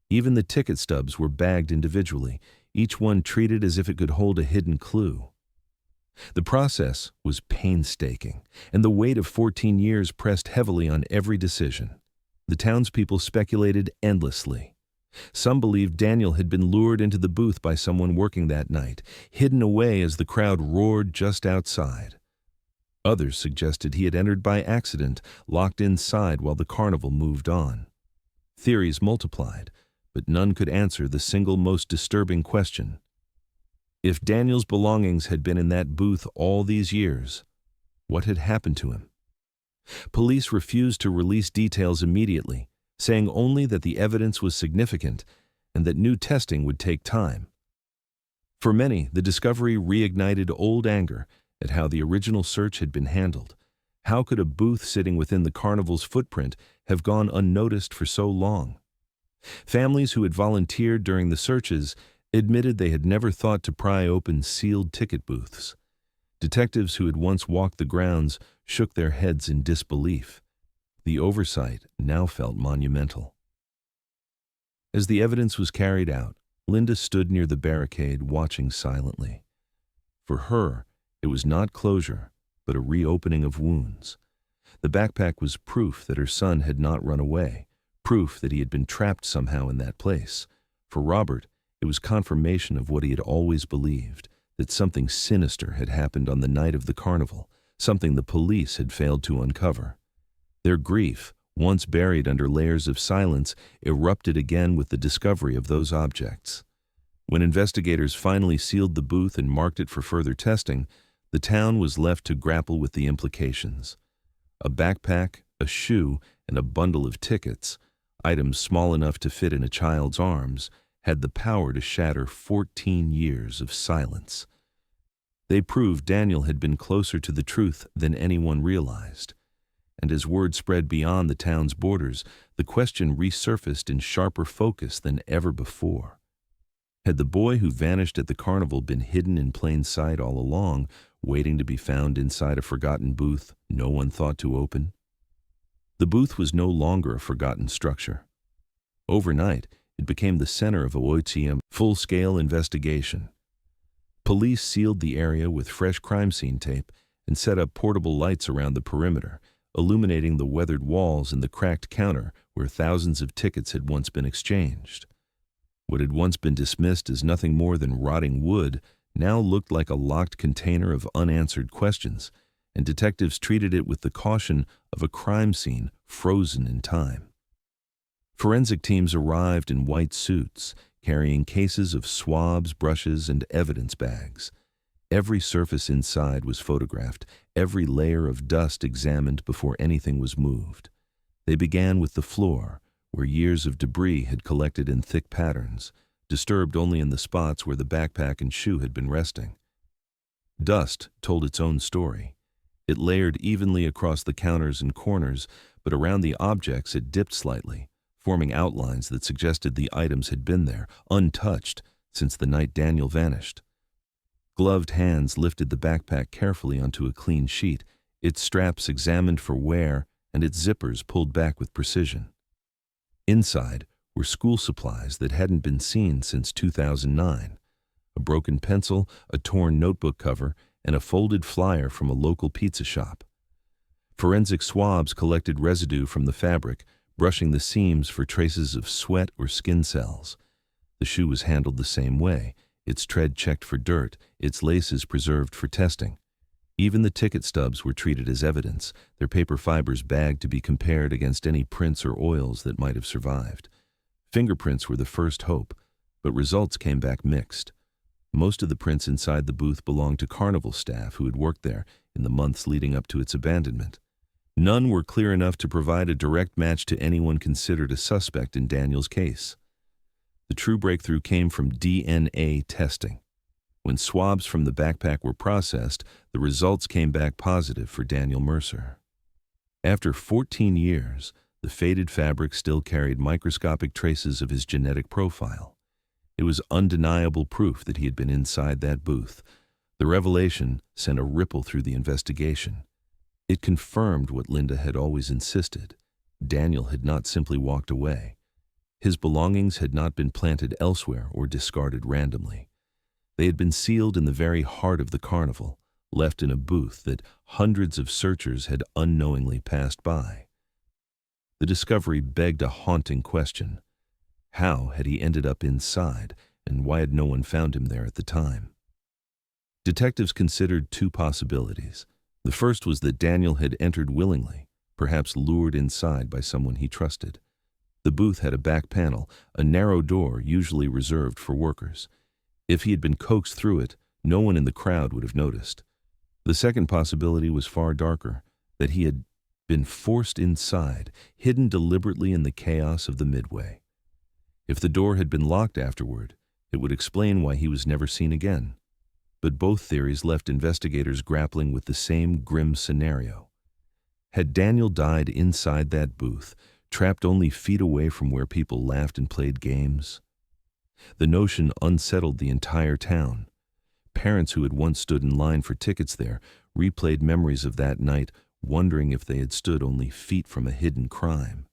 Even the ticket stubs were bagged individually, each one treated as if it could hold a hidden clue. The process was painstaking, and the weight of 14 years pressed heavily on every decision. The townspeople speculated endlessly. Some believed Daniel had been lured into the booth by someone working that night, hidden away as the crowd roared just outside. Others suggested he had entered by accident, locked inside while the carnival moved on. Theories multiplied, but none could answer the single most disturbing question. If Daniel's belongings had been in that booth all these years, what had happened to him? Police refused to release details immediately, saying only that the evidence was significant and that new testing would take time. For many, the discovery reignited old anger at how the original search had been handled. How could a booth sitting within the carnival's footprint have gone unnoticed for so long? Families who had volunteered during the searches admitted they had never thought to pry open sealed ticket booths. Detectives who had once walked the grounds shook their heads in disbelief. The oversight now felt monumental. As the evidence was carried out, Linda stood near the barricade watching silently. For her, it was not closure, but a reopening of wounds. The backpack was proof that her son had not run away, proof that he had been trapped somehow in that place. For Robert, it was confirmation of what he had always believed, that something sinister had happened on the night of the carnival, something the police had failed to uncover. Their grief, once buried under layers of silence, erupted again with the discovery of those objects. When investigators finally sealed the booth and marked it for further testing, the town was left to grapple with the implications. A backpack, a shoe, and a bundle of tickets, items small enough to fit in a child's arms, had the power to shatter 14 years of silence. They proved Daniel had been closer to the truth than anyone realized. And as word spread beyond the town's borders, the question resurfaced in sharper focus than ever before. Had the boy who vanished at the carnival been hidden in plain sight all along, waiting to be found inside a forgotten booth no one thought to open? The booth was no longer a forgotten structure. Overnight, it became the center of a OTM full-scale investigation. Police sealed the area with fresh crime scene tape and set up portable lights around the perimeter, illuminating the weathered walls and the cracked counter where thousands of tickets had once been exchanged. What had once been dismissed as nothing more than rotting wood now looked like a locked container of unanswered questions, and detectives treated it with the caution of a crime scene frozen in time. Forensic teams arrived in white suits, carrying cases of swabs, brushes, and evidence bags. Every surface inside was photographed, every layer of dust examined before anything was moved. They began with the floor, where years of debris had collected in thick patterns, disturbed only in the spots where the backpack and shoe had been resting. Dust told its own story. It layered evenly across the counters and corners, but around the objects it dipped slightly, forming outlines that suggested the items had been there, untouched, since the night Daniel vanished. Gloved hands lifted the backpack carefully onto a clean sheet, its straps examined for wear and its zippers pulled back with precision. Inside were school supplies that hadn't been seen since 2009, a broken pencil, a torn notebook cover, and a folded flyer from a local pizza shop. Forensic swabs collected residue from the fabric, brushing the seams for traces of sweat or skin cells. The shoe was handled the same way, its tread checked for dirt, its laces preserved for testing. Even the ticket stubs were treated as evidence, their paper fibers bagged to be compared against any prints or oils that might have survived. Fingerprints were the first hope, but results came back mixed. Most of the prints inside the booth belonged to Carnival staff who had worked there in the months leading up to its abandonment. None were clear enough to provide a direct match to anyone considered a suspect in Daniel's case. The true breakthrough came from DNA testing. When swabs from the backpack were processed, the results came back positive for Daniel Mercer. After 14 years, the faded fabric still carried microscopic traces of his genetic profile. It was undeniable proof that he had been inside that booth. The revelation sent a ripple through the investigation. It confirmed what Linda had always insisted. Daniel had not simply walked away. His belongings had not been planted elsewhere or discarded randomly. They had been sealed in the very heart of the carnival, left in a booth that hundreds of searchers had unknowingly passed by. The discovery begged a haunting question. How had he ended up inside, and why had no one found him there at the time? Detectives considered two possibilities. The first was that Daniel had entered willingly, perhaps lured inside by someone he trusted. The booth had a back panel, a narrow door usually reserved for workers. If he had been coaxed through it, no one in the crowd would have noticed. The second possibility was far darker, that he had been forced inside, hidden deliberately in the chaos of the midway. If the door had been locked afterward, it would explain why he was never seen again. But both theories left investigators grappling with the same grim scenario. Had Daniel died inside that booth, trapped only feet away from where people laughed and played games? The notion unsettled the entire town. Parents who had once stood in line for tickets there replayed memories of that night, wondering if they had stood only feet from a hidden crime.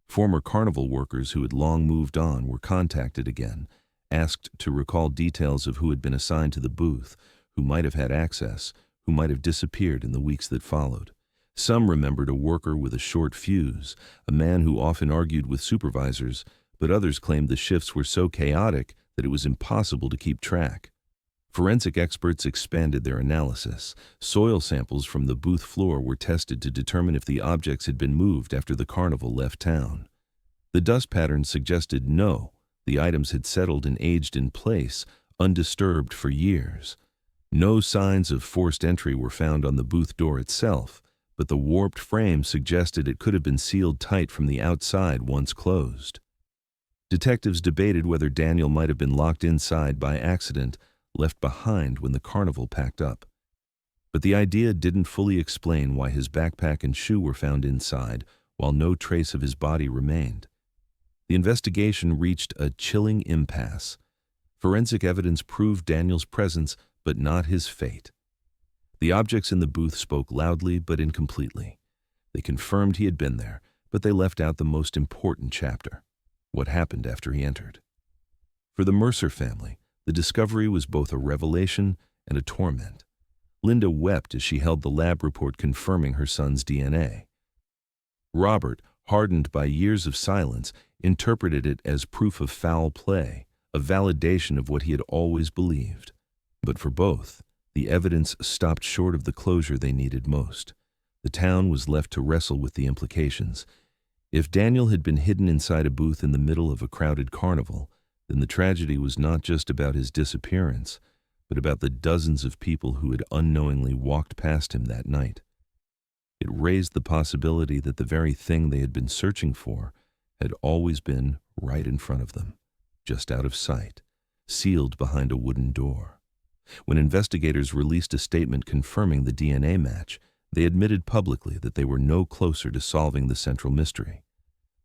Former carnival workers who had long moved on were contacted again, asked to recall details of who had been assigned to the booth, who might have had access, who might have disappeared in the weeks that followed. Some remembered a worker with a short fuse, a man who often argued with supervisors, but others claimed the shifts were so chaotic that it was impossible to keep track. Forensic experts expanded their analysis. Soil samples from the booth floor were tested to determine if the objects had been moved after the carnival left town. The dust patterns suggested no, the items had settled and aged in place, undisturbed for years. No signs of forced entry were found on the booth door itself, but the warped frame suggested it could have been sealed tight from the outside once closed. Detectives debated whether Daniel might have been locked inside by accident, left behind when the carnival packed up. But the idea didn't fully explain why his backpack and shoe were found inside, while no trace of his body remained. The investigation reached a chilling impasse. Forensic evidence proved Daniel's presence, but not his fate. The objects in the booth spoke loudly but incompletely. They confirmed he had been there, but they left out the most important chapter: what happened after he entered. For the Mercer family, the discovery was both a revelation and a torment. Linda wept as she held the lab report confirming her son's DNA. Robert, hardened by years of silence, interpreted it as proof of foul play, a validation of what he had always believed. But for both, the evidence stopped short of the closure they needed most. The town was left to wrestle with the implications. If Daniel had been hidden inside a booth in the middle of a crowded carnival, then the tragedy was not just about his disappearance, but about the dozens of people who had unknowingly walked past him that night. It raised the possibility that the very thing they had been searching for had always been right in front of them, just out of sight, sealed behind a wooden door. When investigators released a statement confirming the DNA match, they admitted publicly that they were no closer to solving the central mystery.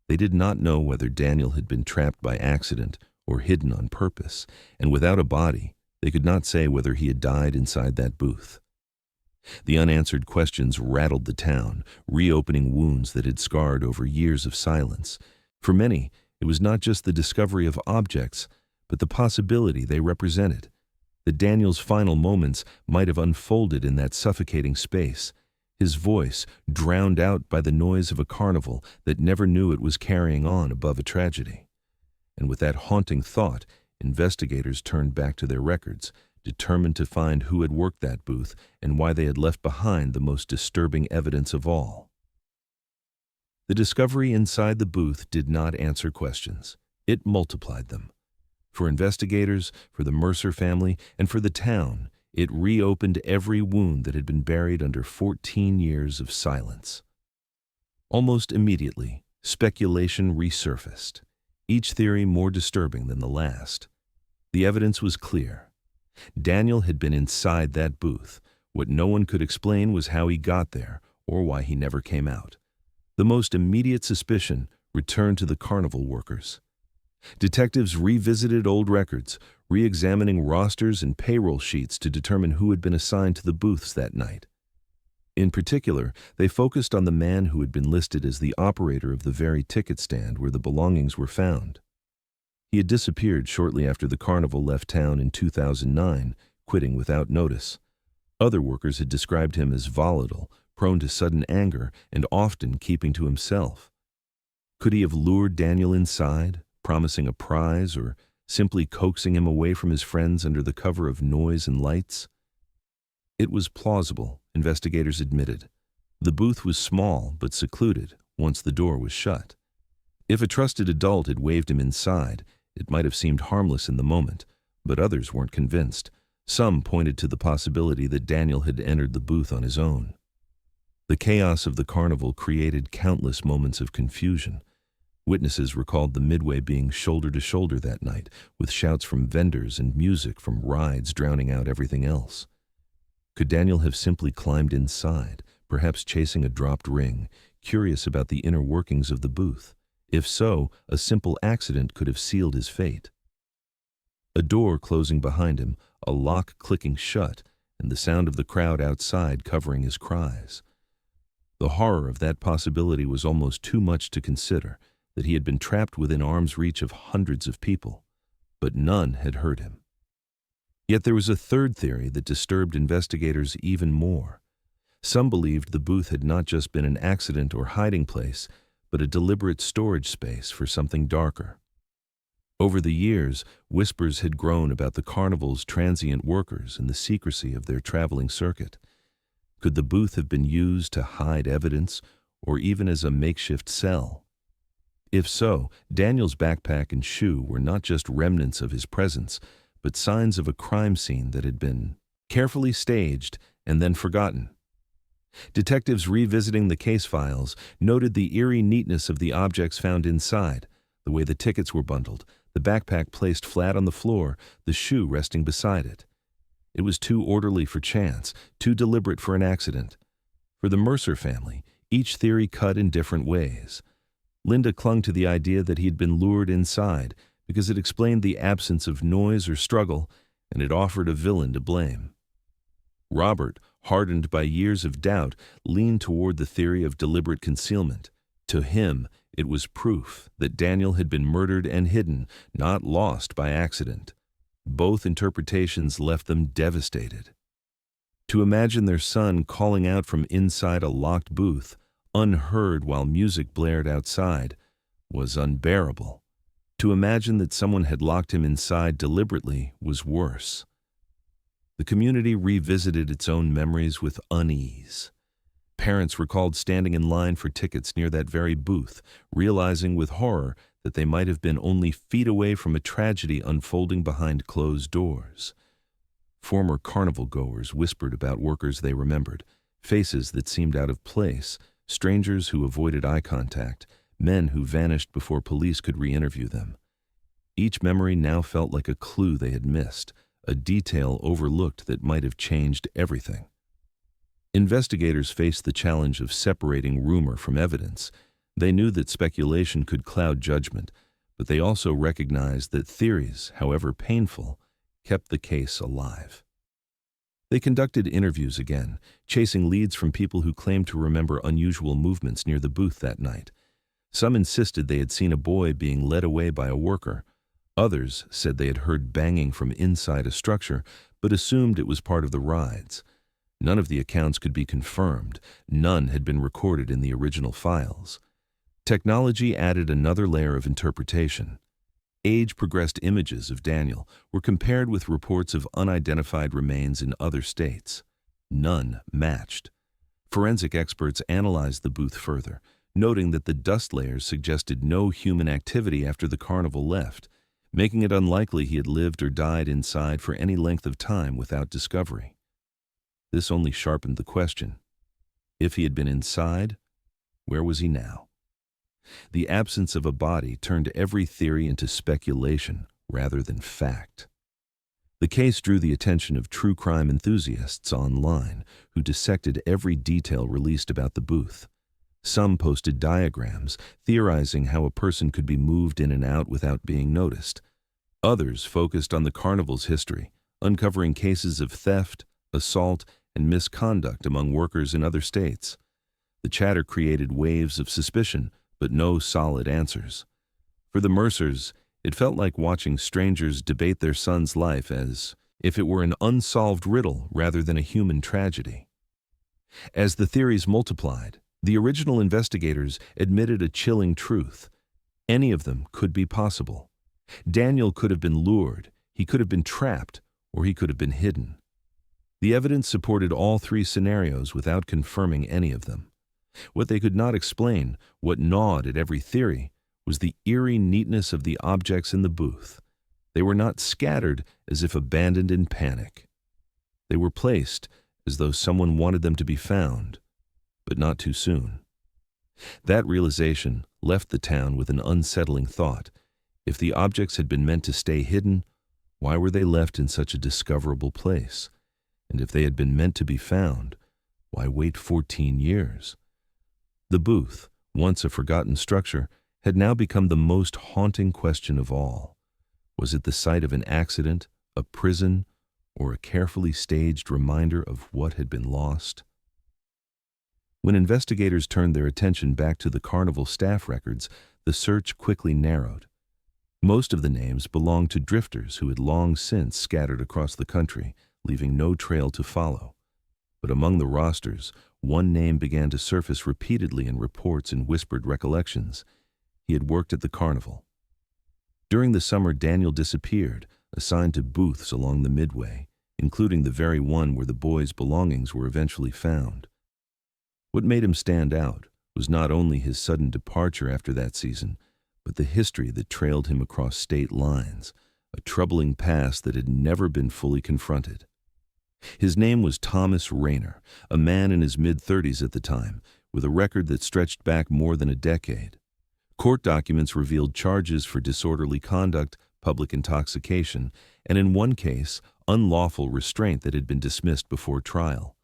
They did not know whether Daniel had been trapped by accident or hidden on purpose, and without a body, they could not say whether he had died inside that booth. The unanswered questions rattled the town, reopening wounds that had scarred over years of silence. For many, it was not just the discovery of objects, but the possibility they represented. That Daniel's final moments might have unfolded in that suffocating space, his voice drowned out by the noise of a carnival that never knew it was carrying on above a tragedy. And with that haunting thought, investigators turned back to their records, determined to find who had worked that booth and why they had left behind the most disturbing evidence of all. The discovery inside the booth did not answer questions. It multiplied them. For investigators, for the Mercer family, and for the town, it reopened every wound that had been buried under 14 years of silence. Almost immediately, speculation resurfaced, each theory more disturbing than the last. The evidence was clear. Daniel had been inside that booth. What no one could explain was how he got there or why he never came out. The most immediate suspicion returned to the carnival workers. Detectives revisited old records, re-examining rosters and payroll sheets to determine who had been assigned to the booths that night. In particular, they focused on the man who had been listed as the operator of the very ticket stand where the belongings were found. He had disappeared shortly after the carnival left town in 2009, quitting without notice. Other workers had described him as volatile, prone to sudden anger, and often keeping to himself. Could he have lured Daniel inside, promising a prize, or simply coaxing him away from his friends under the cover of noise and lights? It was plausible, investigators admitted. The booth was small but secluded once the door was shut. If a trusted adult had waved him inside, it might have seemed harmless in the moment, but others weren't convinced. Some pointed to the possibility that Daniel had entered the booth on his own. The chaos of the carnival created countless moments of confusion. Witnesses recalled the midway being shoulder to shoulder that night, with shouts from vendors and music from rides drowning out everything else. Could Daniel have simply climbed inside, perhaps chasing a dropped ring, curious about the inner workings of the booth? If so, a simple accident could have sealed his fate. A door closing behind him, a lock clicking shut, and the sound of the crowd outside covering his cries. The horror of that possibility was almost too much to consider, that he had been trapped within arm's reach of hundreds of people, but none had heard him. Yet there was a third theory that disturbed investigators even more. Some believed the booth had not just been an accident or hiding place, but a deliberate storage space for something darker. Over the years, whispers had grown about the Carnival's transient workers and the secrecy of their traveling circuit. Could the booth have been used to hide evidence, or even as a makeshift cell? If so, Daniel's backpack and shoe were not just remnants of his presence, but signs of a crime scene that had been carefully staged and then forgotten. Detectives revisiting the case files noted the eerie neatness of the objects found inside, the way the tickets were bundled, the backpack placed flat on the floor, the shoe resting beside it. It was too orderly for chance, too deliberate for an accident. For the Mercer family, each theory cut in different ways. Linda clung to the idea that he had been lured inside because it explained the absence of noise or struggle, and it offered a villain to blame. Robert, hardened by years of doubt, leaned toward the theory of deliberate concealment. To him, it was proof that Daniel had been murdered and hidden, not lost by accident. Both interpretations left them devastated. To imagine their son calling out from inside a locked booth, unheard while music blared outside, was unbearable. To imagine that someone had locked him inside deliberately was worse. The community revisited its own memories with unease. Parents recalled standing in line for tickets near that very booth, realizing with horror that they might have been only feet away from a tragedy unfolding behind closed doors. Former carnival goers whispered about workers they remembered, faces that seemed out of place, strangers who avoided eye contact, men who vanished before police could re-interview them. Each memory now felt like a clue they had missed, a detail overlooked that might have changed everything. Investigators faced the challenge of separating rumor from evidence. They knew that speculation could cloud judgment, but they also recognized that theories, however painful, kept the case alive. They conducted interviews again, chasing leads from people who claimed to remember unusual movements near the booth that night. Some insisted they had seen a boy being led away by a worker. Others said they had heard banging from inside a structure, but assumed it was part of the rides. None of the accounts could be confirmed. None had been recorded in the original files. Technology added another layer of interpretation. Age-progressed images of Daniel were compared with reports of unidentified remains in other states. None matched. Forensic experts analyzed the booth further, noting that the dust layers suggested no human activity after the carnival left, making it unlikely he had lived or died inside for any length of time without discovery. This only sharpened the question. If he had been inside, where was he now? The absence of a body turned every theory into speculation rather than fact. The case drew the attention of true crime enthusiasts online who dissected every detail released about the booth. Some posted diagrams, theorizing how a person could be moved in and out without being noticed. Others focused on the carnival's history, uncovering cases of theft, assault, and misconduct among workers in other states. The chatter created waves of suspicion, but no solid answers. For the Mercers, it felt like watching strangers debate their son's life as if it were an unsolved riddle rather than a human tragedy. As the theories multiplied, the original investigators admitted a chilling truth. Any of them could be possible. Daniel could have been lured, he could have been trapped, or he could have been hidden. The evidence supported all three scenarios without confirming any of them. What they could not explain, what gnawed at every theory, was the eerie neatness of the objects in the booth. They were not scattered as if abandoned in panic. They were placed as though someone wanted them to be found, but not too soon. That realization left the town with an unsettling thought. If the objects had been meant to stay hidden, why were they left in such a discoverable place? And if they had been meant to be found, why wait 14 years? The booth, once a forgotten structure, had now become the most haunting question of all. Was it the site of an accident, a prison, or a carefully staged reminder of what had been lost? When investigators turned their attention back to the carnival staff records, the search quickly narrowed. Most of the names belonged to drifters who had long since scattered across the country, leaving no trail to follow. But among the rosters, one name began to surface repeatedly in reports and whispered recollections. He had worked at the Carnival. During the summer, Daniel disappeared, assigned to booths along the Midway, including the very one where the boys' belongings were eventually found. What made him stand out was not only his sudden departure after that season, but the history that trailed him across state lines, a troubling past that had never been fully confronted. His name was Thomas Rayner, a man in his mid-30s at the time, with a record that stretched back more than a decade. Court documents revealed charges for disorderly conduct, public intoxication, and in one case, unlawful restraint that had been dismissed before trial.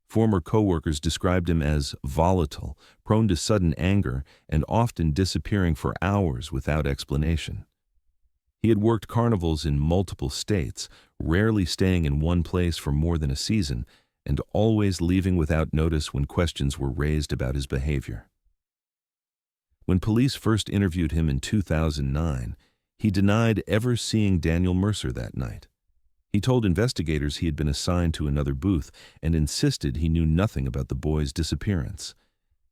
Former co-workers described him as volatile, prone to sudden anger, and often disappearing for hours without explanation. He had worked carnivals in multiple states, rarely staying in one place for more than a season, and always leaving without notice when questions were raised about his behavior. When police first interviewed him in 2009, he denied ever seeing Daniel Mercer that night. He told investigators he had been assigned to another booth and insisted he knew nothing about the boy's disappearance.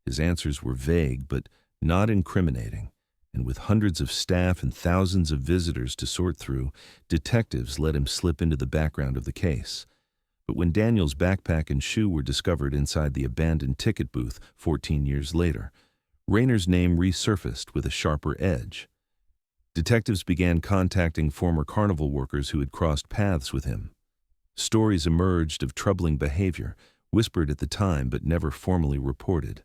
His answers were vague but not incriminating, and with hundreds of staff and thousands of visitors to sort through, detectives let him slip into the background of the case. But when Daniel's backpack and shoe were discovered inside the abandoned ticket booth 14 years later, Rayner's name resurfaced with a sharper edge. Detectives began contacting former Carnival workers who had crossed paths with him. Stories emerged of troubling behavior, whispered at the time but never formally reported.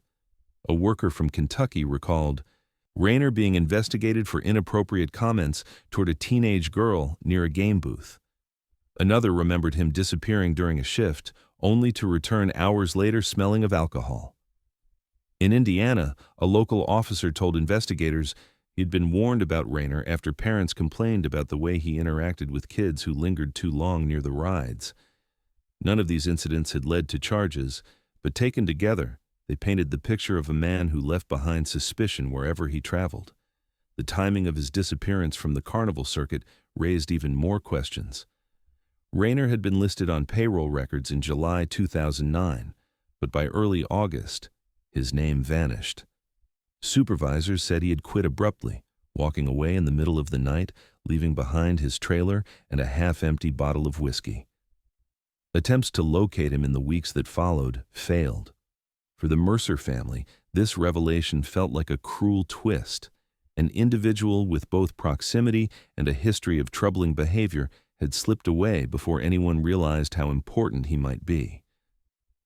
A worker from Kentucky recalled Rayner being investigated for inappropriate comments toward a teenage girl near a game booth. Another remembered him disappearing during a shift, only to return hours later smelling of alcohol. In Indiana, a local officer told investigators he had been warned about Rayner after parents complained about the way he interacted with kids who lingered too long near the rides. None of these incidents had led to charges, but taken together, they painted the picture of a man who left behind suspicion wherever he traveled. The timing of his disappearance from the Carnival circuit raised even more questions. Rayner had been listed on payroll records in July 2009, but by early August, his name vanished. Supervisors said he had quit abruptly, walking away in the middle of the night, leaving behind his trailer and a half-empty bottle of whiskey. Attempts to locate him in the weeks that followed failed. For the Mercer family, this revelation felt like a cruel twist. An individual with both proximity and a history of troubling behavior had slipped away before anyone realized how important he might be.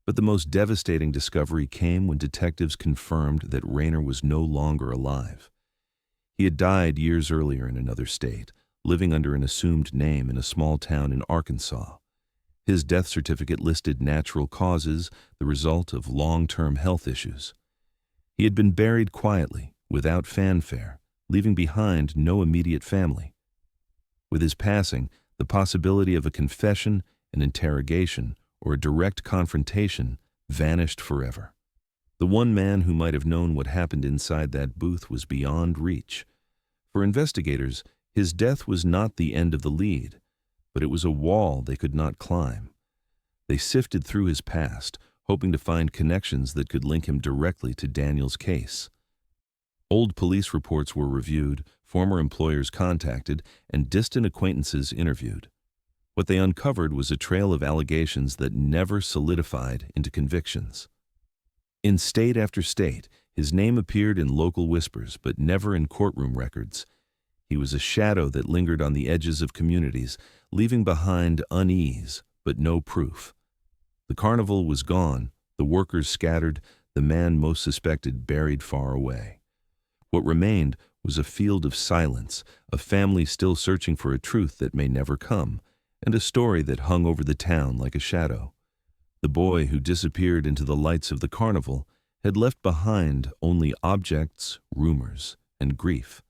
But the most devastating discovery came when detectives confirmed that Rayner was no longer alive. He had died years earlier in another state, living under an assumed name in a small town in Arkansas. His death certificate listed natural causes, the result of long-term health issues. He had been buried quietly, without fanfare, leaving behind no immediate family. With his passing, the possibility of a confession, an interrogation, or a direct confrontation vanished forever. The one man who might have known what happened inside that booth was beyond reach. For investigators, his death was not the end of the lead, but it was a wall they could not climb. They sifted through his past, hoping to find connections that could link him directly to Daniel's case. Old police reports were reviewed, former employers contacted, and distant acquaintances interviewed. What they uncovered was a trail of allegations that never solidified into convictions. In state after state, his name appeared in local whispers, but never in courtroom records. He was a shadow that lingered on the edges of communities, leaving behind unease, but no proof. The Carnival was gone, the workers scattered, the man most suspected buried far away. What remained was a field of silence, a family still searching for a truth that may never come, and a story that hung over the town like a shadow. The boy who disappeared into the lights of the Carnival had left behind only objects, rumors, and grief.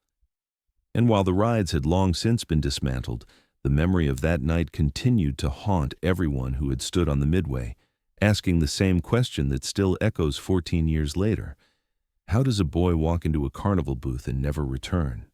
And while the rides had long since been dismantled, the memory of that night continued to haunt everyone who had stood on the Midway, asking the same question that still echoes 14 years later. How does a boy walk into a Carnival booth and never return?